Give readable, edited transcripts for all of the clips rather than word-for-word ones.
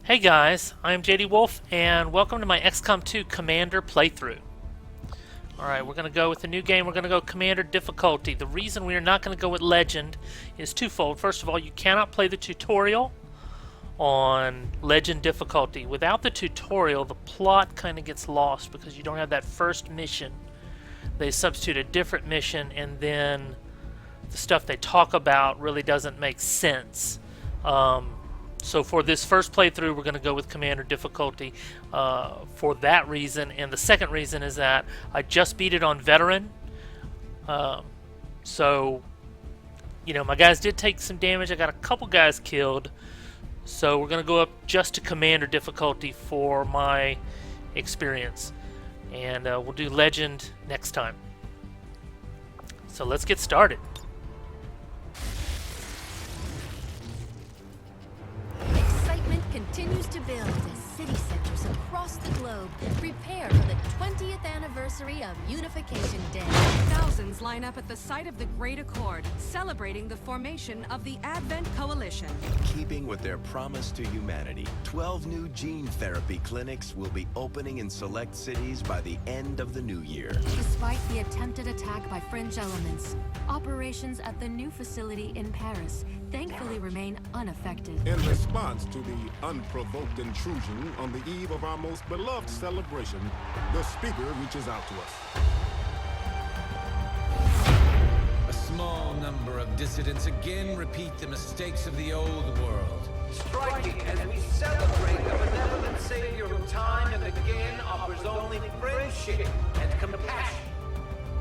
Hey guys, I'm JD Wolf, and welcome to my XCom 2 Commander playthrough. Alright, we're going to go with the new game. We're going to go Commander difficulty. The reason we are not going to go with Legend is twofold. First of all, you cannot play the tutorial on Legend difficulty. Without the tutorial, the plot kind of gets lost because you don't have that first mission. They substitute a different mission, and then the stuff they talk about really doesn't make sense. So for this first playthrough, we're going to go with Commander difficulty for that reason. And the second reason is that I just beat it on Veteran. So, you know, my guys did take some damage. I got a couple guys killed. So we're going to go up just to Commander difficulty for my experience. And we'll do Legend next time. So let's get started. Continues to build as city centers across the globe prepare for the 20th anniversary of Unification Day. Thousands line up at the site of the Great Accord, celebrating the formation of the Advent Coalition. In keeping with their promise to humanity, 12 new gene therapy clinics will be opening in select cities by the end of the new year. Despite the attempted attack by fringe elements, operations at the new facility in Paris thankfully remain unaffected. In response to the unprovoked intrusion on the eve of our most beloved celebration, the speaker reaches out to us. A small number of dissidents again repeat the mistakes of the old world. Striking as we celebrate the benevolent savior who time and again offers only friendship and compassion.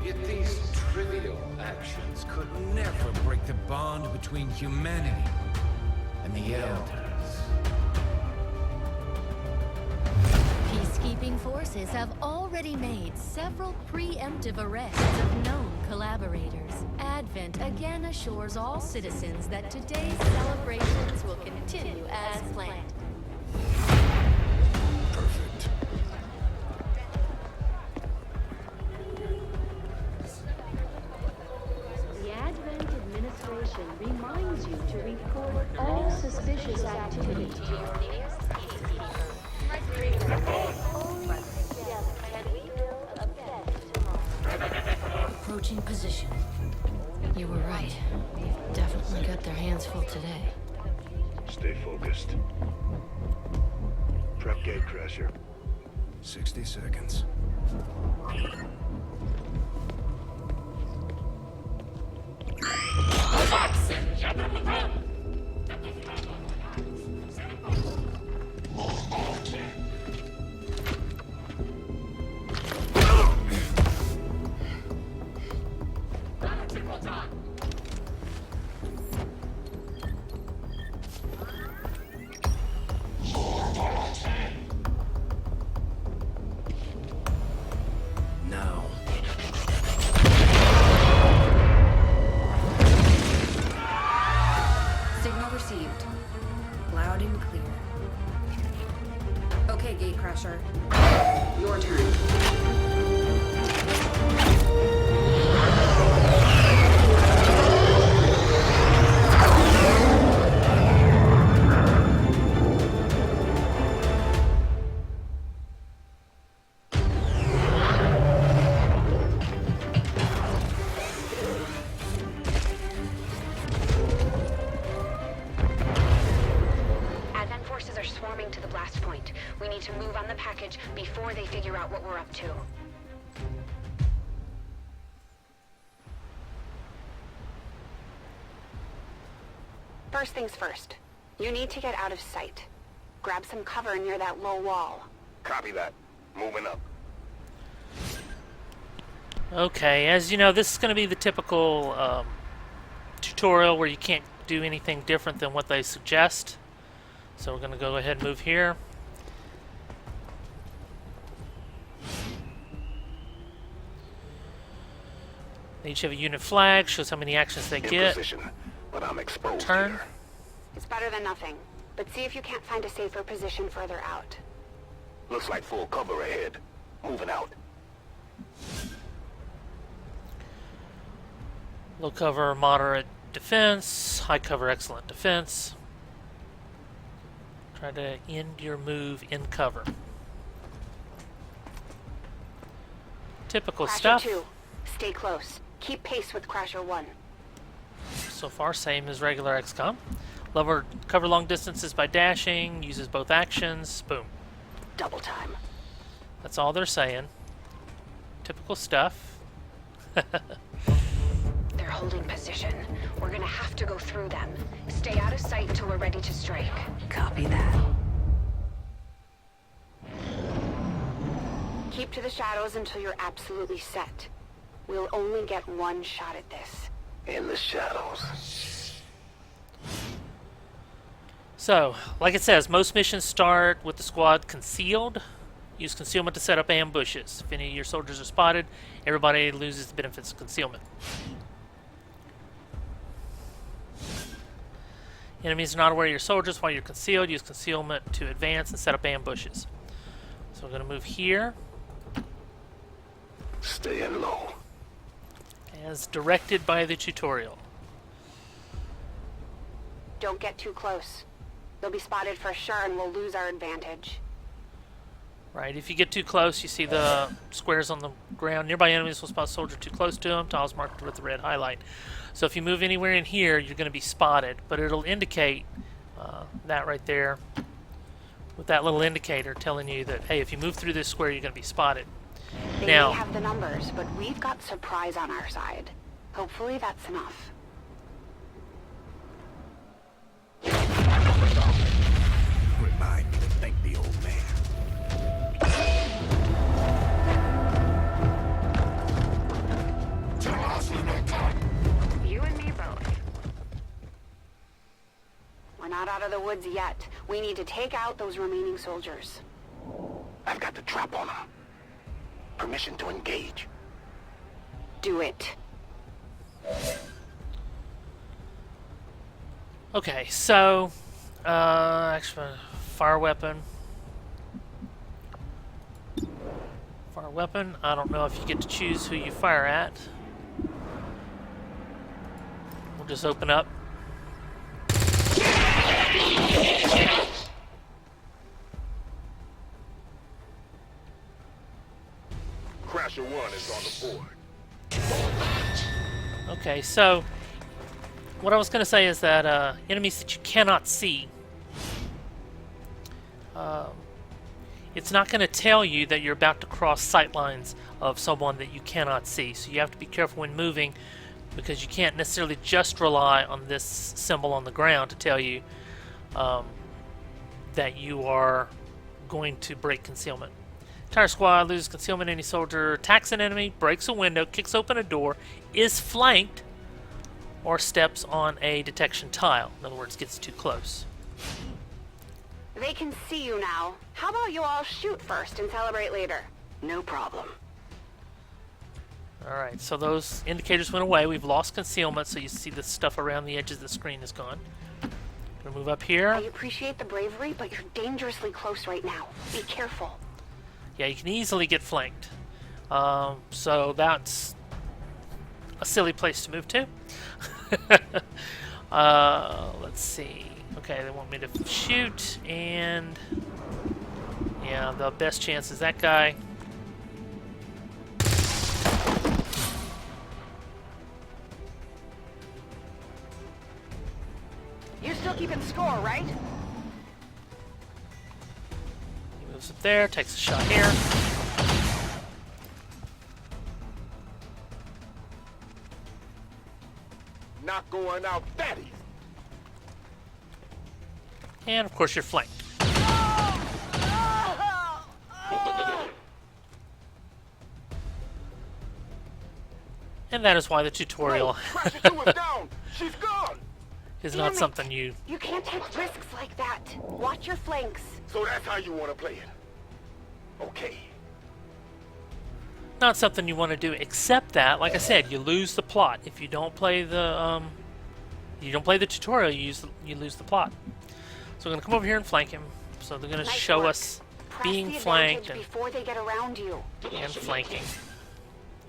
Yet these trivial actions could never break the bond between humanity and the Elders. Peacekeeping forces have already made several preemptive arrests of known collaborators. Advent again assures all citizens that today's celebrations will continue as planned. Perfect. The Advent administration reminds you to report all suspicious activity to your nearest PDC firm. Approaching position. You were right. They've definitely got their hands full today. Stay focused. Prep gate crasher. 60 seconds. Now. Signal received. Loud and clear. Okay, Gatecrasher. Your turn. Advent forces are swarming to the blast point. We need to move on the package before they figure out what we're up to. First things first. You need to get out of sight. Grab some cover near that low wall. Copy that. Moving up. Okay, as you know, this is going to be the typical tutorial where you can't do anything different than what they suggest. So we're going to go ahead and move here. They each have a unit flag, shows how many actions they In get. position, but I'm exposed Turn. here. It's better than nothing, but see if you can't find a safer position further out. Looks like full cover ahead. Moving out. Low cover, moderate defense. High cover, excellent defense. Try to end your move in cover. Typical Crasher stuff. 2, stay close. Keep pace with Crasher 1. So far, same as regular XCom. Cover long distances by dashing, uses both actions, boom. Double time. That's all they're saying. Typical stuff. They're holding position. We're gonna have to go through them. Stay out of sight until we're ready to strike. Copy that. Keep to the shadows until you're absolutely set. We'll only get one shot at this. In the shadows. So, like it says, most missions start with the squad concealed. Use concealment to set up ambushes. If any of your soldiers are spotted, everybody loses the benefits of concealment. Enemies are not aware of your soldiers while you're concealed. Use concealment to advance and set up ambushes. So we're going to move here. Staying low. As directed by the tutorial. Don't get too close. They'll be spotted for sure and we'll lose our advantage. Right, if you get too close, you see the squares on the ground. Nearby enemies will spot a soldier too close to them. Tiles marked with the red highlight. So if you move anywhere in here, you're going to be spotted. But it'll indicate that right there with that little indicator telling you that, hey, if you move through this square, you're going to be spotted. They Now, may have the numbers, but we've got surprise on our side. Hopefully that's enough. Remind me to thank the old man. You and me both. We're not out of the woods yet. We need to take out those remaining soldiers. I've got the drop on them. Permission to engage. Do it. okay, so actually, fire weapon. Fire weapon. I don't know if you get to choose who you fire at. We'll just open up. Crasher 1 is on the board. Okay, so what I was going to say is that enemies that you cannot see, it's not going to tell you that you're about to cross sight lines of someone that you cannot see. So you have to be careful when moving, because you can't necessarily just rely on this symbol on the ground to tell you that you are going to break concealment. Entire squad loses concealment. Any soldier attacks an enemy, breaks a window, kicks open a door, is flanked, or steps on a detection tile. In other words, gets too close. They can see you now. How about you all shoot first and celebrate later? No problem. Alright, so those indicators went away. We've lost concealment, so you see the stuff around the edges of the screen is gone. Gonna move up here. I appreciate the bravery, but you're dangerously close right now. Be careful. Yeah, you can easily get flanked. So that's a silly place to move to. Let's see. Okay, they want me to shoot, and yeah, the best chance is that guy. You're still keeping score, right? He moves up there, takes a shot here. Not going out that easy. And of course you're flanked. And that is why the tutorial Crasher 2 is down. She's gone. is Damn not it. something you... You can't take risks like that. Watch your flanks. So that's how you want to play it. Okay. Not something you want to do, except that, like I said, you lose the plot. If you don't play the tutorial, you lose the plot. So we're going to come over here and flank him. So they're going to Nice show work. us Press being the flanked advantage before they get around you. and flanking.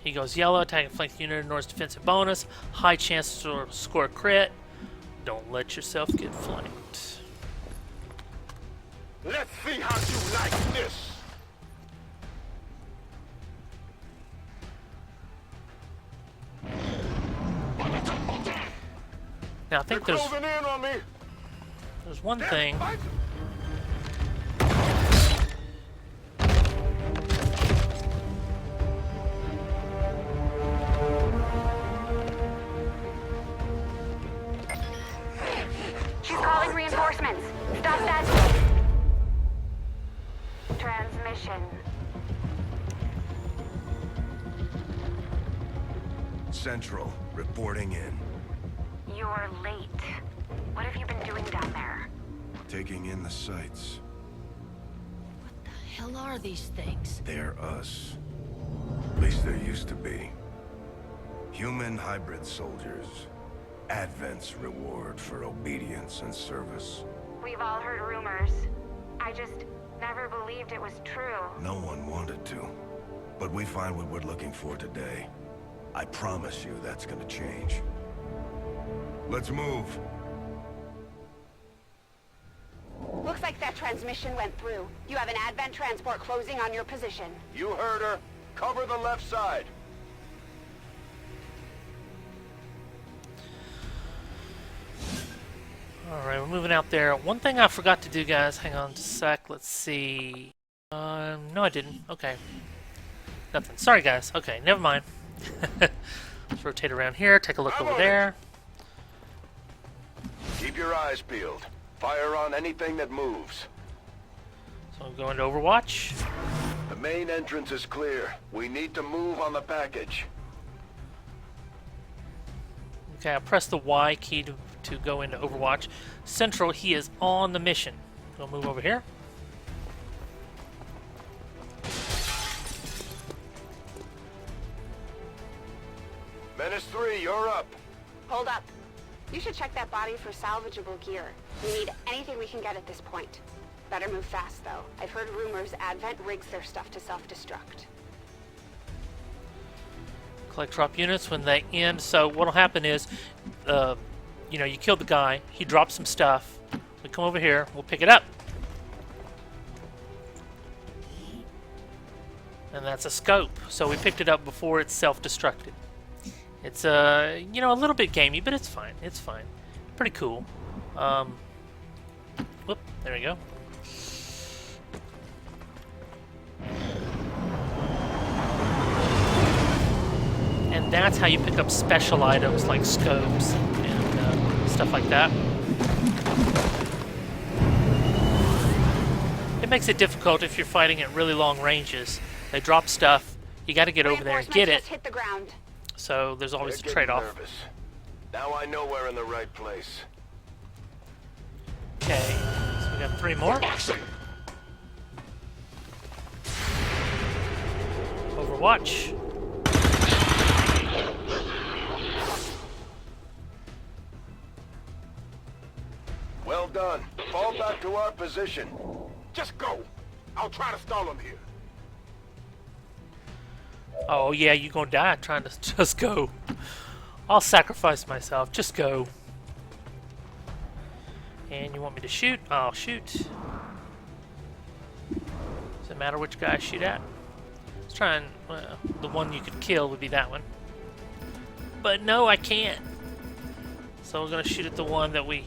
He goes yellow, attacking flanked unit ignores defensive bonus, high chance to score crit. Don't let yourself get flanked. Let's see how you like this. Now I think They're there's closing in on me. one thing. She's calling reinforcements. Stop that. Transmission. Central, reporting in. You're late. What have you been doing down there? Taking in the sights. What the hell are these things? They're us. At least there used to be. Human hybrid soldiers. Advent's reward for obedience and service. We've all heard rumors. I just never believed it was true. No one wanted to. But we find what we're looking for today. I promise you that's gonna change. Let's move. Looks like that transmission went through. You have an Advent transport closing on your position. You heard her. Cover the left side. Alright, we're moving out there. One thing I forgot to do, guys. Hang on just a sec. Let's see. No I didn't. Okay. Nothing. Sorry, guys. Okay, never mind. Let's rotate around here. Take a look over there. Keep your eyes peeled. Fire on anything that moves. So I'm going to Overwatch. The main entrance is clear. We need to move on the package. Okay, I press the Y key to go into Overwatch. Central, he is on the mission. We'll move over here. Menace 3, you're up. Hold up. You should check that body for salvageable gear. We need anything we can get at this point. Better move fast, though. I've heard rumors Advent rigs their stuff to self-destruct. Collect drop units when they end. So what'll happen is, you know, you killed the guy. He drops some stuff. We come over here. We'll pick it up. And that's a scope. So we picked it up before it's self-destructed. It's you know, a little bit gamey, but it's fine. It's fine. Pretty cool. Whoop, there we go. And that's how you pick up special items like scopes and stuff like that. It makes it difficult if you're fighting at really long ranges. They drop stuff. You got to get over there and get it. Just hit the ground. So there's always a They're trade-off. getting nervous. Now I know we're in the right place. Okay, so we got 3 more. Overwatch. Well done. Fall back to our position. Just go. I'll try to stall them here. Oh yeah, you're gonna die trying to just go. I'll sacrifice myself. Just go. And you want me to shoot? I'll shoot. Does it matter which guy I shoot at? Let's try and... well, the one you could kill would be that one. But no, I can't. So we're going to shoot at the one that we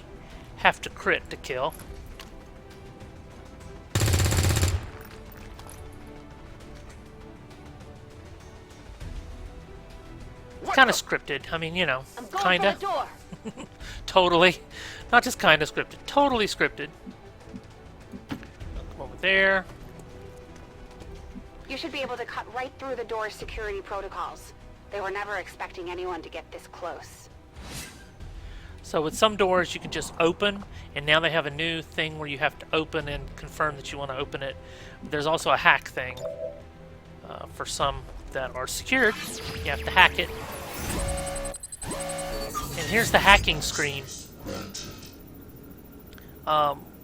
have to crit to kill. Kind of scripted. I mean, you know, kinda. Totally. Not just kinda scripted. Totally scripted. Come over there. You should be able to cut right through the door's security protocols. They were never expecting anyone to get this close. So with some doors you can just open, and now they have a new thing where you have to open and confirm that you want to open it. There's also a hack thing for some that are secured. You have to hack it. And here's the hacking screen.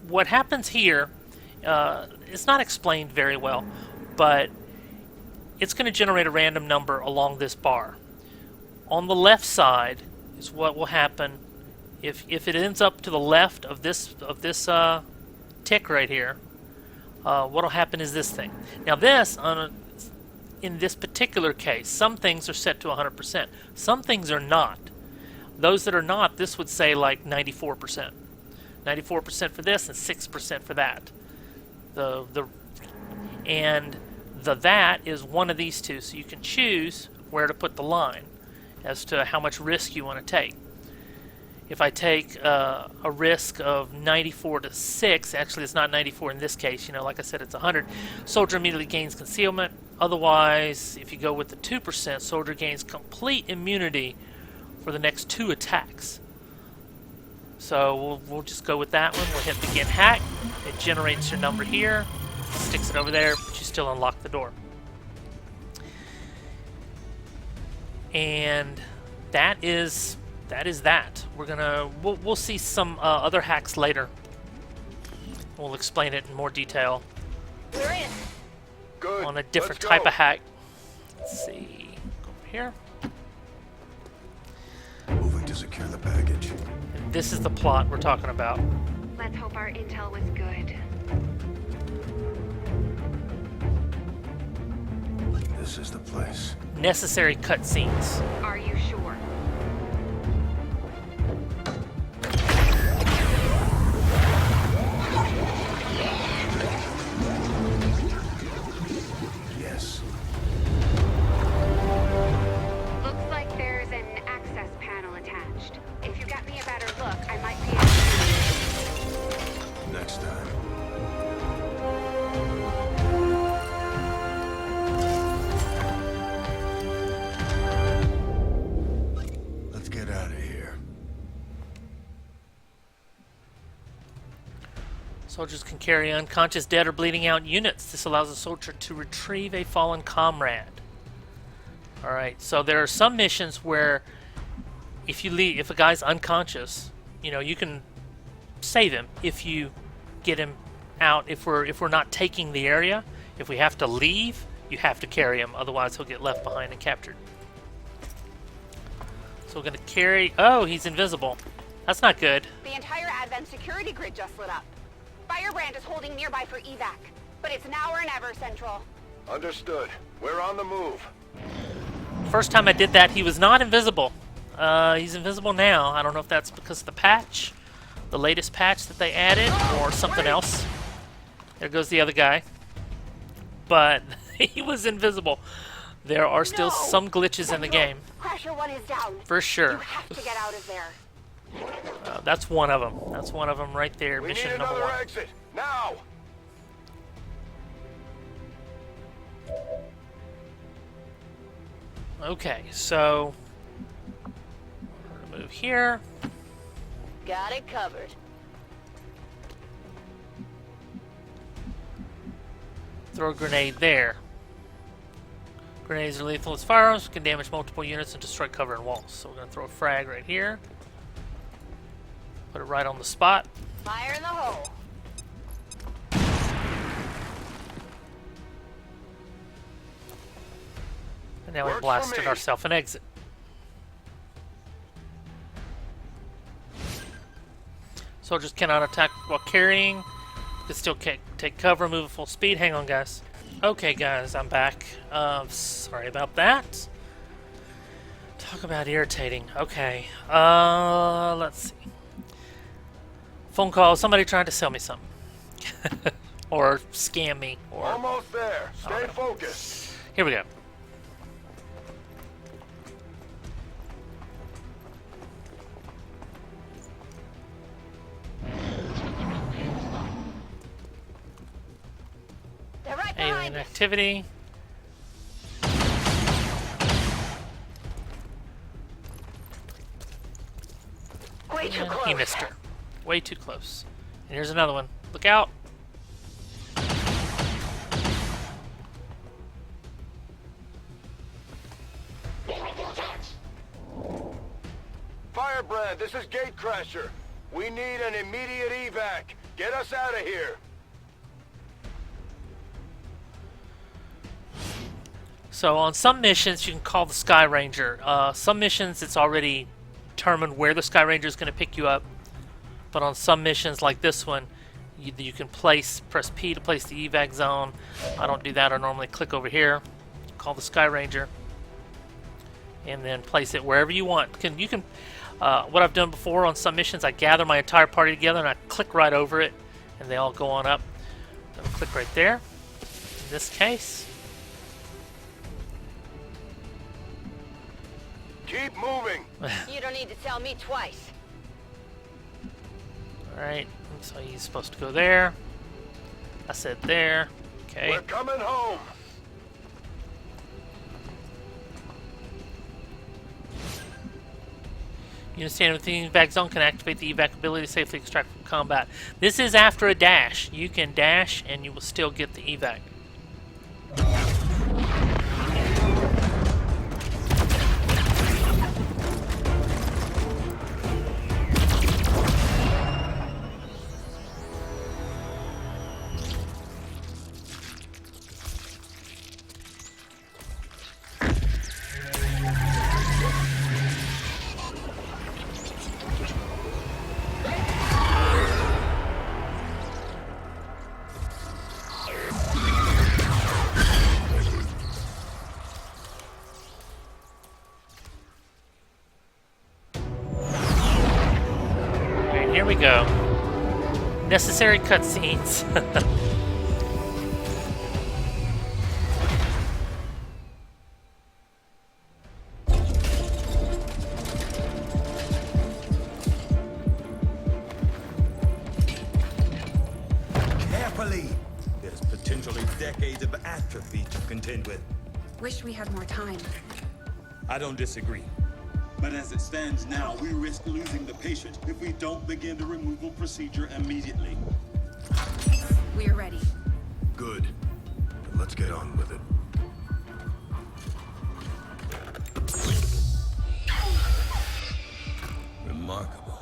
What happens here, it's not explained very well, but it's going to generate a random number along this bar. On the left side is what will happen if it ends up to the left of this tick right here. what'll happen is this thing. Now this, in this particular case, some things are set to 100%. Some things are not. Those that are not, this would say like 94%. 94% for this and 6% for that. And that is one of these two, so you can choose where to put the line as to how much risk you want to take. If I take a risk of 94 to 6, actually it's not 94 in this case, like I said, it's 100, soldier immediately gains concealment. Otherwise, if you go with the 2%, soldier gains complete immunity for the next 2 attacks. So we'll just go with that one. We'll hit begin hack. It generates your number here, sticks it over there, but you still unlock the door. And that is that. We'll see some other hacks later. We'll explain it in more detail. We're in. Good. On a different Let's type go. of hack. Let's see. Go over here. Moving to secure the baggage. And this is the plot we're talking about. Let's hope our intel was good. This is the place. Necessary cutscenes. Are you sure? Yes. Looks like there's an access panel attached. If you got me a better look, I might be able to... Next time. Let's get out of here. Soldiers can carry unconscious, dead, or bleeding out units. This allows a soldier to retrieve a fallen comrade. Alright, so there are some missions where if a guy's unconscious, you can save him if you get him out. If we're not taking the area, if we have to leave, you have to carry him, otherwise he'll get left behind and captured. So we're gonna carry... Oh, he's invisible. That's not good. The entire Advent security grid just lit up. Firebrand is holding nearby for evac, but it's now or never, Central. Understood. We're on the move. First time I did that, he was not invisible. He's invisible now. I don't know if that's because of the patch, the latest patch that they added, or something else. There goes the other guy. But he was invisible. There are still some glitches in the game. Crasher 1 is down. For sure. You have to get out of there. That's one of them. That's one of them right there. We Mission need number another 1. exit. Now! Okay, so... move here. Got it covered. Throw a grenade there. Grenades are lethal as firearms, can damage multiple units and destroy cover and walls. So we're going to throw a frag right here. Put it right on the spot. Fire in the hole. And now we Works for blasted me. ourselves an exit. Soldiers cannot attack while carrying. You can still take cover, move at full speed. Hang on, guys. Okay, guys, I'm back. Sorry about that. Talk about irritating. Okay. Let's see. Phone call. Somebody trying to sell me something. Or scam me. Or Almost there. Stay Okay. focused. here we go. They're right Alien behind us. activity. Way too And close. he missed her. Way too close. And here's another one. Look out. Firebrand, this is Gatecrasher. We need an immediate evac. Get us out of here. So on some missions, you can call the Sky Ranger. Some missions, it's already determined where the Sky Ranger is going to pick you up. But on some missions like this one, You can press P to place the evac zone. I don't do that. I normally click over here, call the Sky Ranger, and then place it wherever you want. What I've done before on some missions, I gather my entire party together and I click right over it, and they all go on up. I'll click right there. In this case, Keep moving. You don't need to tell me twice. alright, so he's supposed to go there. I said there. Okay. We're coming home. You understand within the evac zone can activate the evac ability to safely extract from combat. This is after a dash. You can dash and you will still get the evac. Here we go. Necessary cutscenes. Carefully! There's potentially decades of atrophy to contend with. Wish we had more time. I don't disagree. But as it stands now, we risk losing the patient if we don't begin the removal procedure immediately. We're ready. Good. Then let's get on with it. Remarkable.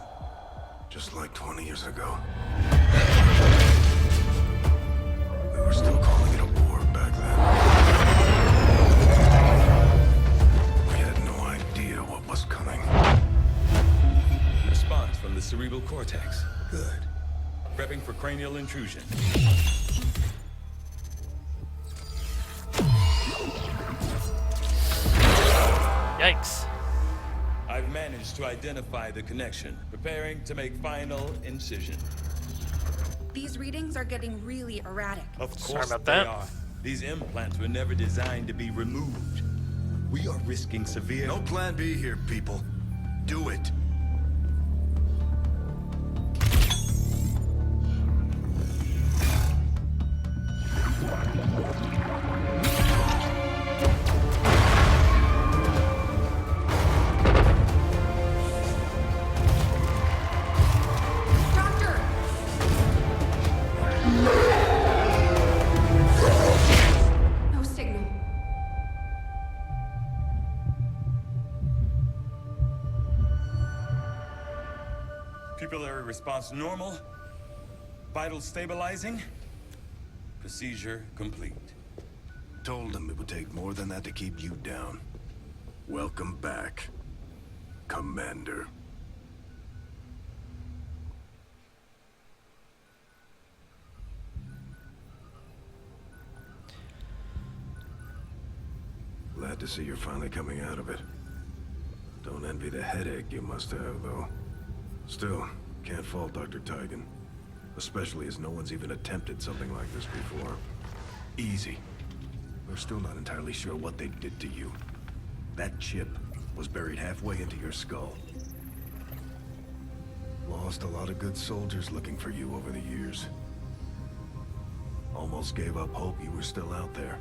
Just like 20 years ago. We were still calling it a war back then. We had no idea what was coming. Response from the cerebral cortex. Good. Prepping for cranial intrusion. Yikes. I've managed to identify the connection. Preparing to make final incision. These readings are getting really erratic. Of course Sorry about they that. are. These implants were never designed to be removed. We are risking severe... No plan B here, people. Do it. Doctor! No signal. Pupillary response normal. Vitals stabilizing. Procedure complete. Told him it would take more than that to keep you down. Welcome back, Commander. Glad to see you're finally coming out of it. Don't envy the headache you must have, though. Still, can't fault Dr. Tigan. Especially as no one's even attempted something like this before. Easy. We're still not entirely sure what they did to you. That chip was buried halfway into your skull. Lost a lot of good soldiers looking for you over the years. Almost gave up hope you were still out there.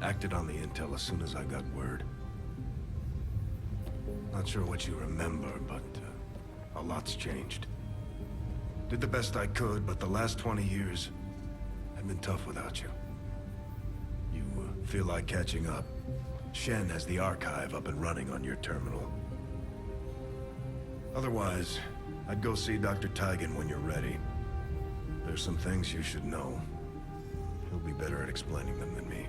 Acted on the intel as soon as I got word. Not sure what you remember, but a lot's changed. Did the best I could, but the last 20 years have been tough without you. You feel like catching up. Shen has the archive up and running on your terminal. Otherwise, I'd go see Dr. Tigan when you're ready. There's some things you should know. He'll be better at explaining them than me.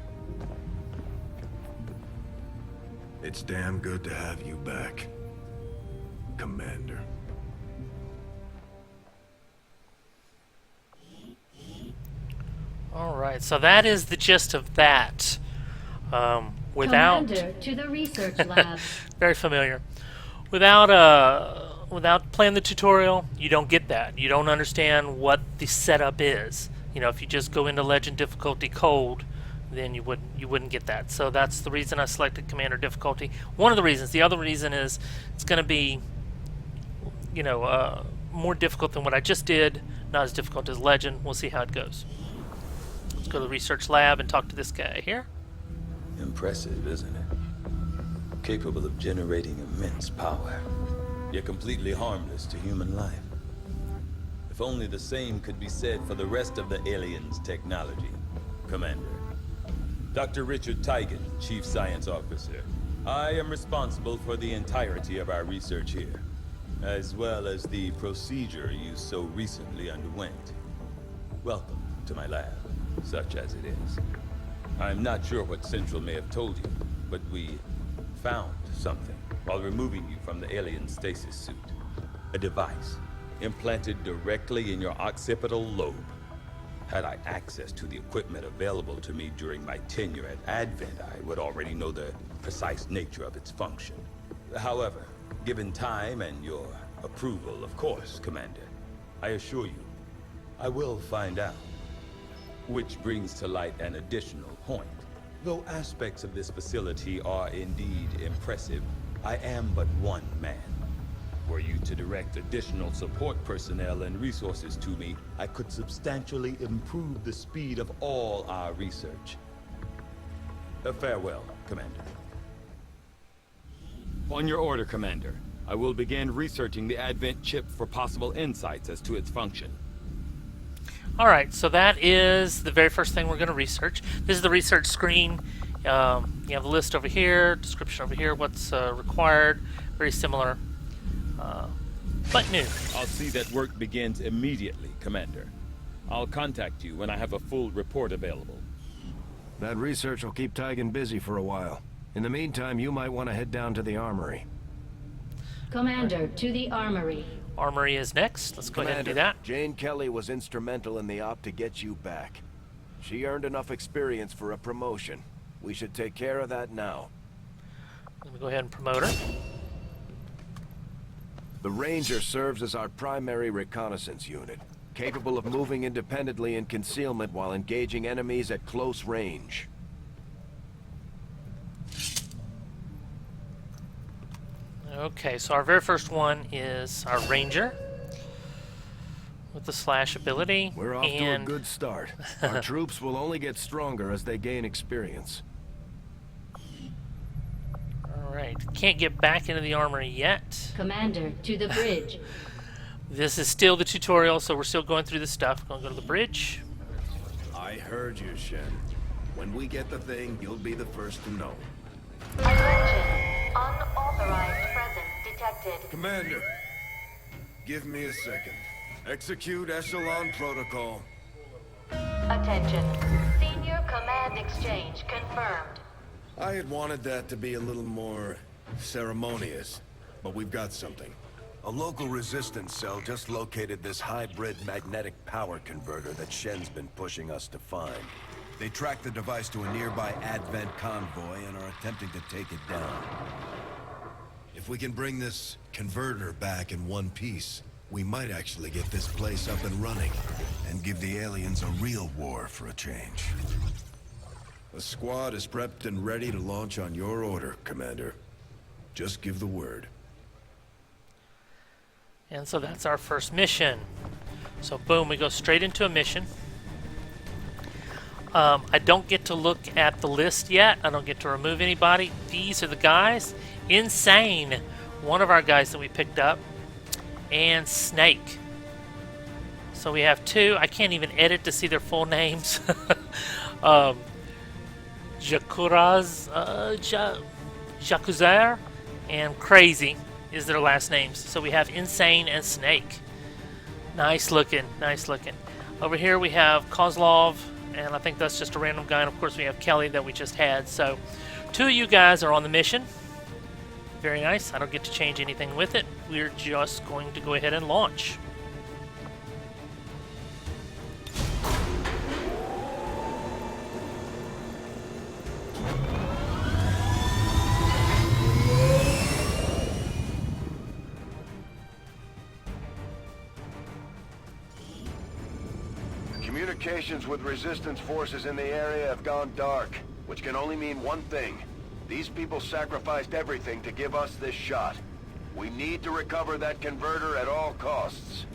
It's damn good to have you back, Commander. Alright, so that is the gist of that. Without... Commander, to the research lab. Very familiar. Without playing the tutorial, you don't get that. You don't understand what the setup is. You know, if you just go into Legend difficulty cold, then you wouldn't get that. So that's the reason I selected Commander difficulty. One of the reasons. The other reason is it's going to be, you know, more difficult than what I just did. Not as difficult as Legend. We'll see how it goes. Let's go to the research lab and talk to this guy here. Impressive, isn't it? Capable of generating immense power, yet completely harmless to human life. If only the same could be said for the rest of the aliens' technology, Commander. Dr. Richard Tigan, Chief Science Officer. I am responsible for the entirety of our research here, as well as the procedure you so recently underwent. Welcome to my lab, such as it is. I'm not sure what Central may have told you, but we found something while removing you from the alien stasis suit. A device implanted directly in your occipital lobe. Had I access to the equipment available to me during my tenure at Advent, I would already know the precise nature of its function. However, given time and your approval, of course, Commander, I assure you, I will find out. Which brings to light an additional point. Though aspects of this facility are indeed impressive, I am but one man. Were you to direct additional support personnel and resources to me, I could substantially improve the speed of all our research. Farewell, Commander. On your order, Commander. I will begin researching the Advent chip for possible insights as to its function. Alright, so that is the very first thing we're going to research. This is the research screen. You have the list over here, description over here, what's required. Very similar, but new. I'll see that work begins immediately, Commander. I'll contact you when I have a full report available. That research will keep Tigan busy for a while. In the meantime, you might want to head down to the armory. Commander, to the armory. Armory is next. Let's go ahead and do that. Jane Kelly was instrumental in the op to get you back. She earned enough experience for a promotion. We should take care of that now. Let me go ahead and promote her. The Ranger serves as our primary reconnaissance unit, capable of moving independently in concealment while engaging enemies at close range. Okay, so our very first one is our Ranger with the slash ability. We're off to a good start. Our troops will only get stronger as they gain experience. Alright, can't get back into the armory yet. Commander, to the bridge. This is still the tutorial, so we're still going through this stuff. We're going to go to the bridge. I heard you, Shen. When we get the thing, you'll be the first to know. Attention. Unauthorized presence detected. Commander, give me a second. Execute Echelon Protocol. Attention. Senior command exchange confirmed. I had wanted that to be a little more ceremonious, but we've got something. A local resistance cell just located this hybrid magnetic power converter that Shen's been pushing us to find. They tracked the device to a nearby Advent convoy and are attempting to take it down. If we can bring this converter back in one piece, we might actually get this place up and running and give the aliens a real war for a change. The squad is prepped and ready to launch on your order, Commander. Just give the word. And so that's our first mission. So boom, we go straight into a mission. I don't get to look at the list yet. I don't get to remove anybody. These are the guys. Insane, one of our guys that we picked up, and Snake. So we have two. I can't even edit to see their full names. Jakuzar and Crazy is their last names. So we have Insane and Snake. Nice looking, nice looking. Over here we have Kozlov, and I think that's just a random guy. And of course we have Kelly that we just had. So two of you guys are on the mission. Very nice. I don't get to change anything with it. We're just going to go ahead and launch. Communications with resistance forces in the area have gone dark, which can only mean one thing. These people sacrificed everything to give us this shot. We need to recover that converter at all costs.